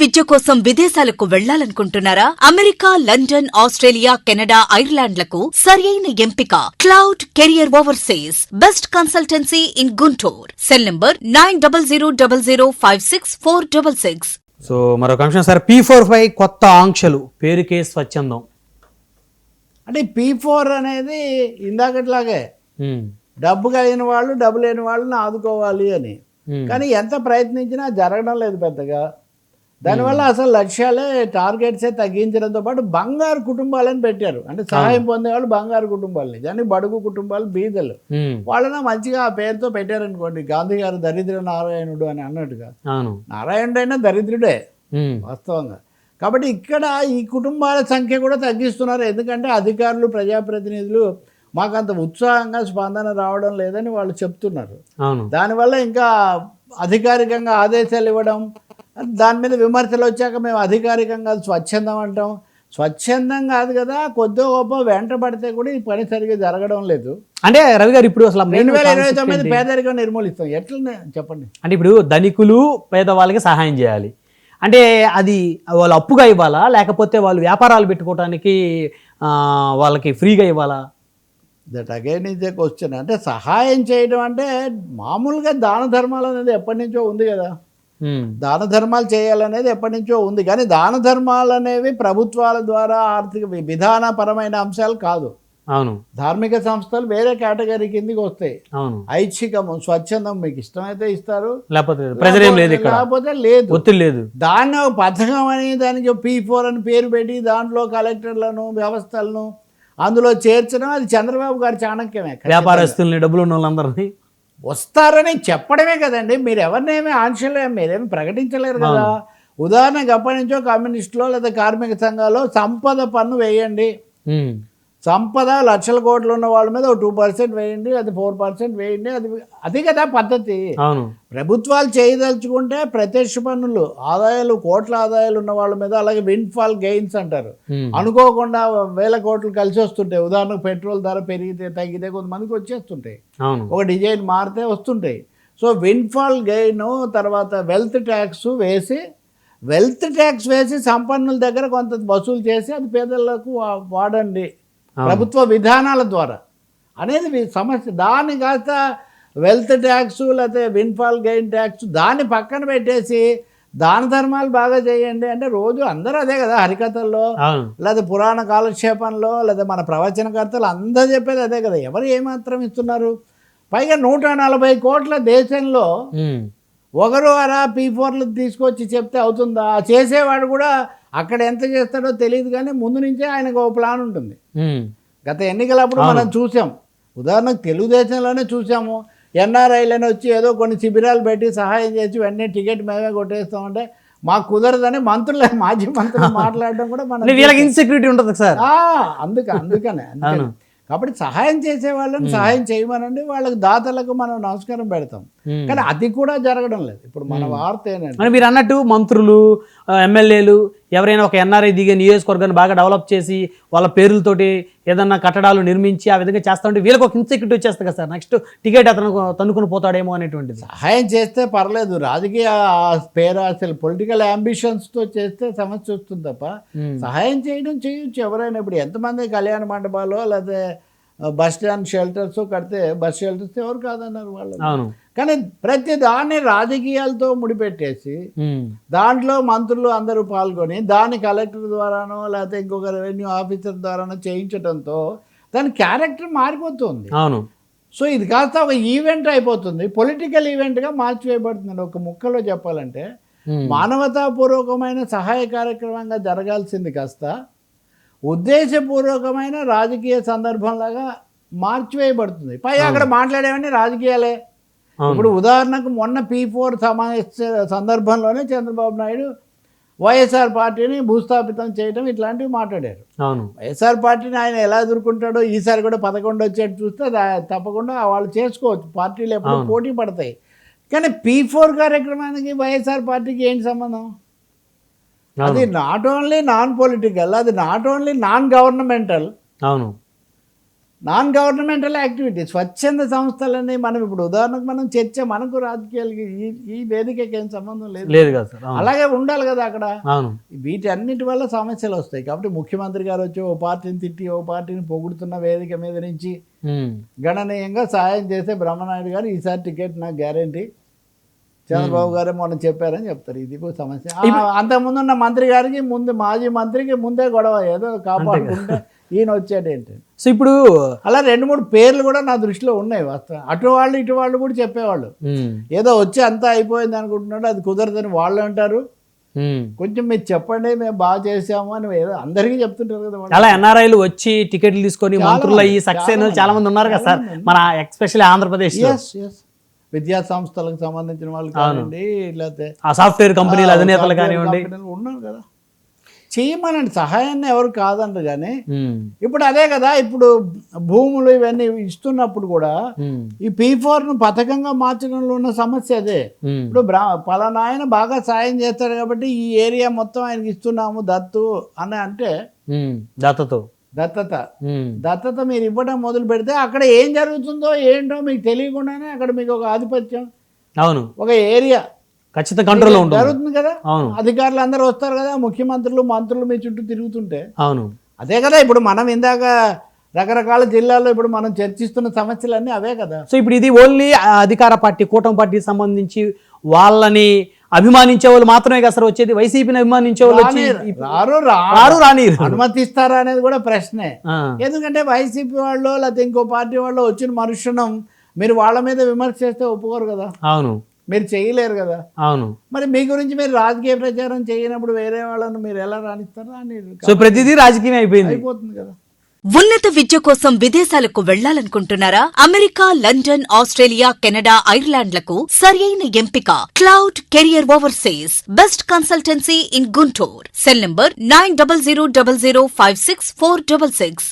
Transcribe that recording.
విద్య కోసం విదేశాలకు వెళ్లాలనుకుంటున్నారా? America, London, Australia, Canada, ఐర్లాండ్లకు సరియైన ఎంపిక cloud career overseas. Best consultancy in Guntur. Cell number 9000564466. So మరొక అంశం సార్, P45 కొత్త ఆంక్షలు, పేరుకే స్వచ్ఛందం. అంటే P4 అనేది ఇందాకట్లాగే డబ్బు కలిగిన వాళ్ళు డబ్బు లేని వాళ్ళని ఆదుకోవాలి అని, కానీ ఎంత ప్రయత్నించినా జరగడం లేదు పెద్దగా. దానివల్ల అసలు లక్ష్యాలే టార్గెట్సే తగ్గించడంతో పాటు బంగారు కుటుంబాలని పెట్టారు. అంటే సహాయం పొందేవాళ్ళు బంగారు కుటుంబాలని, దాన్ని బడుగు కుటుంబాలు, బీదలు వాళ్ళని మంచిగా ఆ పేరుతో పెట్టారనుకోండి. గాంధీ గారు దరిద్ర నారాయణుడు అని అన్నట్టుగా, నారాయణుడు అయినా దరిద్రుడే వాస్తవంగా. కాబట్టి ఇక్కడ ఈ కుటుంబాల సంఖ్య కూడా తగ్గిస్తున్నారు. ఎందుకంటే అధికారులు, ప్రజాప్రతినిధులు మాకంత ఉత్సాహంగా స్పందన రావడం లేదని వాళ్ళు చెప్తున్నారు. దానివల్ల ఇంకా అధికారికంగా ఆదేశాలు ఇవ్వడం, దాని మీద విమర్శలు వచ్చాక మేము అధికారికంగా స్వచ్ఛందం అంటాం. స్వచ్ఛందం కాదు కదా, కొద్దిగా గొప్ప వెంట పడితే కూడా ఈ పని సరిగ్గా జరగడం లేదు. అంటే రవి గారు ఇప్పుడు అసలు 2029 పేదరికం నిర్మూలిస్తాం ఎట్లనే చెప్పండి. అంటే ఇప్పుడు ధనికులు పేదవాళ్ళకి సహాయం చేయాలి అంటే అది వాళ్ళు అప్పుగా ఇవ్వాలా, లేకపోతే వాళ్ళు వ్యాపారాలు పెట్టుకోవడానికి వాళ్ళకి ఫ్రీగా ఇవ్వాలా? That again is a question. అంటే సహాయం చేయడం అంటే మామూలుగా దాన ధర్మాలు అనేది ఎప్పటి నుంచో ఉంది కదా. దాన ధర్మాలు చేయాలనేది ఎప్పటి నుంచో ఉంది, కానీ దాన ధర్మాలు అనేవి ప్రభుత్వాల ద్వారా ఆర్థిక విధానపరమైన అంశాలు కాదు. అవును, ధార్మిక సంస్థలు వేరే కేటగిరీ కిందికి వస్తాయి. అవును, ఐచ్ఛికము, స్వచ్ఛందం, మీకు ఇష్టమైతే ఇస్తారు, లేకపోతే లేదు, ఒత్తిడి లేదు. దాన్ని ఒక పథకం అని దానికి P4 అని పేరు పెట్టి దాంట్లో కలెక్టర్లను, వ్యవస్థలను అందులో చేర్చడం అది చంద్రబాబు గారి చాణక్యమే. వ్యాపారస్తుల్ని, డబ్బులు ఉన్న వాళ్ళందరినీ వస్తారని చెప్పడమే కదండి. మీరు ఎవరినేమి ఆంక్షలే మీరేమి ప్రకటించలేరు కదా. ఉదాహరణకు అప్పటి నుంచో కమ్యూనిస్టులో లేదా కార్మిక సంఘాల్లో సంపద పన్ను వేయండి, సంపద లక్షల కోట్లు ఉన్న వాళ్ళ మీద 2% వేయండి, అది 4% వేయండి, అది కదా పద్ధతి. ప్రభుత్వాలు చేయదలుచుకుంటే ప్రత్యక్ష పన్నులు, ఆదాయాలు, కోట్ల ఆదాయాలు ఉన్న వాళ్ళ మీద, అలాగే విండ్ఫాల్ గెయిన్స్ అంటారు, అనుకోకుండా వేల కోట్లు కలిసి వస్తుంటాయి. ఉదాహరణకు పెట్రోల్ ధర పెరిగితే తగ్గితే కొంతమందికి వచ్చేస్తుంటాయి, ఒక డిజైన్ మారితే వస్తుంటాయి. సో విండ్ఫాల్ గెయిన్, తర్వాత వెల్త్ ట్యాక్స్ వేసి సంపన్నుల దగ్గర కొంత వసూలు చేసి అది పేదలకు వాడండి ప్రభుత్వ విధానాల ద్వారా అనేది సమస్య. దాన్ని కాస్త వెల్త్ ట్యాక్స్ లేకపోతే విన్ఫాల్ గెయిన్ ట్యాక్స్ దాన్ని పక్కన పెట్టేసి దాన ధర్మాలు బాగా చేయండి అంటే రోజు అందరూ అదే కదా, హరికథల్లో లేదా పురాణ కాలక్షేపంలో లేదా మన ప్రవచనకర్తలు అందరూ చెప్పేది అదే కదా. ఎవరు ఏమాత్రం ఇస్తున్నారు? పైగా 140 కోట్ల దేశంలో ఒకరు అలా P4లు తీసుకొచ్చి చెప్తే అవుతుందా? చేసేవాడు కూడా అక్కడ ఎంత చేస్తాడో తెలియదు, కానీ ముందు నుంచే ఆయనకు ఒక ప్లాన్ ఉంటుంది. గత ఎన్నికలప్పుడు మనం చూసాం, ఉదాహరణకు తెలుగుదేశంలోనే చూసాము, NRIలని వచ్చి ఏదో కొన్ని శిబిరాలు పెట్టి సహాయం చేసి వెంటనే టికెట్ మేమే కొట్టేస్తామంటే మాకు కుదరదని మంత్రులు, మాజీ మంత్రులు మాట్లాడడం కూడా మనం ఇన్సెక్యూరిటీ ఉంటుంది సార్. అందుకనే కాబట్టి సహాయం చేసే వాళ్ళని సహాయం చేయమనండి, వాళ్ళకి దాతలకు మనం నమస్కారం పెడతాం, కానీ అది కూడా జరగడం లేదు. ఇప్పుడు మన వార్త ఏంటంటే మీరు అన్నట్టు మంత్రులు, ఎమ్మెల్యేలు ఎవరైనా ఒక NRI దిగే నియోజకవర్గాన్ని బాగా డెవలప్ చేసి వాళ్ళ పేర్లతోటి ఏదన్నా కట్టడాలు నిర్మించి ఆ విధంగా చేస్తా ఉంటే వీళ్ళకి ఒక ఇన్సెక్యూరిటీ వచ్చేస్తుంది కదా సార్, నెక్స్ట్ టికెట్ అతను తన్నుకుని పోతాడేమో అనేటువంటిది. సహాయం చేస్తే పర్లేదు, రాజకీయ పేరాశలు, పొలిటికల్ అంబిషన్స్తో చేస్తే సమస్య వస్తుంది తప్ప సహాయం చేయడం చేయొచ్చు ఎవరైనా. ఇప్పుడు ఎంతమంది కళ్యాణ మండపాలు లేకపోతే బస్ స్టాండ్ షెల్టర్స్ కడితే, బస్ షెల్టర్స్ ఎవరు కాదన్నారు వాళ్ళు, కానీ ప్రతి దాన్ని రాజకీయాలతో ముడిపెట్టేసి దాంట్లో మంత్రులు అందరూ పాల్గొని దాన్ని కలెక్టర్ ద్వారానో లేకపోతే ఇంకొక రెవెన్యూ ఆఫీసర్ ద్వారానో చేయించడంతో దాని క్యారెక్టర్ మారిపోతుంది. సో ఇది కాస్త ఒక ఈవెంట్ అయిపోతుంది, పొలిటికల్ ఈవెంట్గా మార్చివేయబడుతుంది. ఒక ముక్కలో చెప్పాలంటే మానవతాపూర్వకమైన సహాయ కార్యక్రమంగా జరగాల్సింది కాస్త ఉద్దేశపూర్వకమైన రాజకీయ సందర్భంలాగా మార్చివేయబడుతుంది. పై అక్కడ మాట్లాడేవన్నీ రాజకీయాలే. ఇప్పుడు ఉదాహరణకు మొన్న P4 సమావేశ సందర్భంలోనే చంద్రబాబు నాయుడు వైఎస్ఆర్ పార్టీని భూస్థాపితం చేయడం ఇట్లాంటివి మాట్లాడారు. వైఎస్ఆర్ పార్టీని ఆయన ఎలా ఎదుర్కొంటాడో ఈసారి కూడా 11 వచ్చేట్టు చూస్తే తప్పకుండా వాళ్ళు చేసుకోవచ్చు, పార్టీలు ఎప్పుడు పోటీ పడతాయి. కానీ P4 కార్యక్రమానికి వైఎస్ఆర్ పార్టీకి ఏంటి సంబంధం? అది నాట్ ఓన్లీ నాన్ పొలిటికల్, అది not only non governmental, non governmental activities స్వచ్ఛంద సంస్థలని మనం ఇప్పుడు ఉదాహరణకు మనం చర్చ మనకు రాజకీయాలకి ఈ వేదికకి ఏం సంబంధం లేదు లేదు కదా సార్. అవును. అలాగే ఉండాలి కదా అక్కడ. అవును. వీటి అన్నిటి వల్ల సమస్యలు వస్తాయి. కాబట్టి ముఖ్యమంత్రి గారు వచ్చి ఓ పార్టీని తిట్టి ఓ పార్టీని పొగుడుతున్న వేదిక మీద నుంచి గణనీయంగా సహాయం చేసే బ్రహ్మనాయుడు గారు ఈసారి టికెట్ నాకు గ్యారంటీ, చంద్రబాబు గారే మొన్న చెప్పారని చెప్తారు. ఇది కూడా సమస్య. అంతకుముందు ఉన్న మంత్రి గారికి మాజీ మంత్రికి ముందే గొడవ, ఏదో కాపాడుకుంటే ఈయన వచ్చాడు ఏంటి. సో ఇప్పుడు అలా 2-3 పేర్లు కూడా నా దృష్టిలో ఉన్నాయి. వాస్తవం అటు వాళ్ళు ఇటు వాళ్ళు కూడా చెప్పేవాళ్ళు, ఏదో వచ్చి అంతా అయిపోయింది అనుకుంటున్నాడు, అది కుదరదని వాళ్ళు అంటారు. కొంచెం మీరు చెప్పండి మేము బాగా చేసాము అని ఏదో అందరికీ చెప్తుంటారు కదా. చాలా ఎన్ఆర్ఐలు వచ్చి టికెట్లు తీసుకొని మంత్రులు అయ్యి సక్సెస్ అయిన చాలా మంది ఉన్నారు కదా సార్ మన ఎస్పెషల్లీ ఆంధ్రప్రదేశ్. విద్యా సంస్థలకు సంబంధించిన వాళ్ళు కానివ్వండి, లేకపోతే ఆ సాఫ్ట్వేర్ కంపెనీల అధినేతలు కానివ్వండి ఉన్నారు కదా. చేయమనండి, సహాయాన్ని ఎవరు కాదంటారు. కానీ ఇప్పుడు అదే కదా, ఇప్పుడు భూములు ఇవన్నీ ఇస్తున్నప్పుడు కూడా ఈ P4ను పథకంగా మార్చడంలో ఉన్న సమస్య అదే. ఇప్పుడు పలానా ఆయన బాగా సాయం చేస్తాడు కాబట్టి ఈ ఏరియా మొత్తం ఆయనకి ఇస్తున్నాము దత్తు అని అంటే దత్తత మీరు ఇవ్వడం మొదలు పెడితే అక్కడ ఏం జరుగుతుందో ఏంటో మీకు తెలియకుండానే అక్కడ మీకు ఒక ఆధిపత్యం, అవును, ఒక ఏరియా ఖచ్చితంగా కంట్రోల్ జరుగుతుంది కదా. అధికారులు అందరూ వస్తారు కదా, ముఖ్యమంత్రులు మంత్రులు మీ చుట్టూ తిరుగుతుంటే. అవును, అదే కదా ఇప్పుడు మనం ఇందాక రకరకాల జిల్లాల్లో ఇప్పుడు మనం చర్చిస్తున్న సమస్యలన్నీ అవే కదా. సో ఇప్పుడు ఇది ఓన్లీ అధికార పార్టీ కూటమి పార్టీకి సంబంధించి వాళ్ళని అభిమానించే వాళ్ళు మాత్రమే కదా సార్ వచ్చేది. వైసీపీని అభిమానించే వాళ్ళు రాని అనుమతిస్తారా అనేది కూడా ప్రశ్నే. ఎందుకంటే వైసీపీ వాళ్ళు లేకపోతే ఇంకో పార్టీ వాళ్ళు వచ్చిన మరుక్షణం మీరు వాళ్ళ మీద విమర్శ చేస్తే ఒప్పుకోరు కదా. అవును, మీరు చేయలేరు కదా. అవును, మరి మీ గురించి మీరు రాజకీయ ప్రచారం చేయనప్పుడు వేరే వాళ్ళని మీరు ఎలా రాణిస్తారా అని. సో ప్రతిదీ రాజకీయం అయిపోతుంది కదా. ఉన్నత విద్య కోసం విదేశాలకు వెళ్లాలనుకుంటున్నారా? అమెరికా, లండన్, ఆస్ట్రేలియా, కెనడా, ఐర్లాండ్లకు సరియైన ఎంపిక cloud career overseas best consultancy in Guntur. Cell number 9000564666.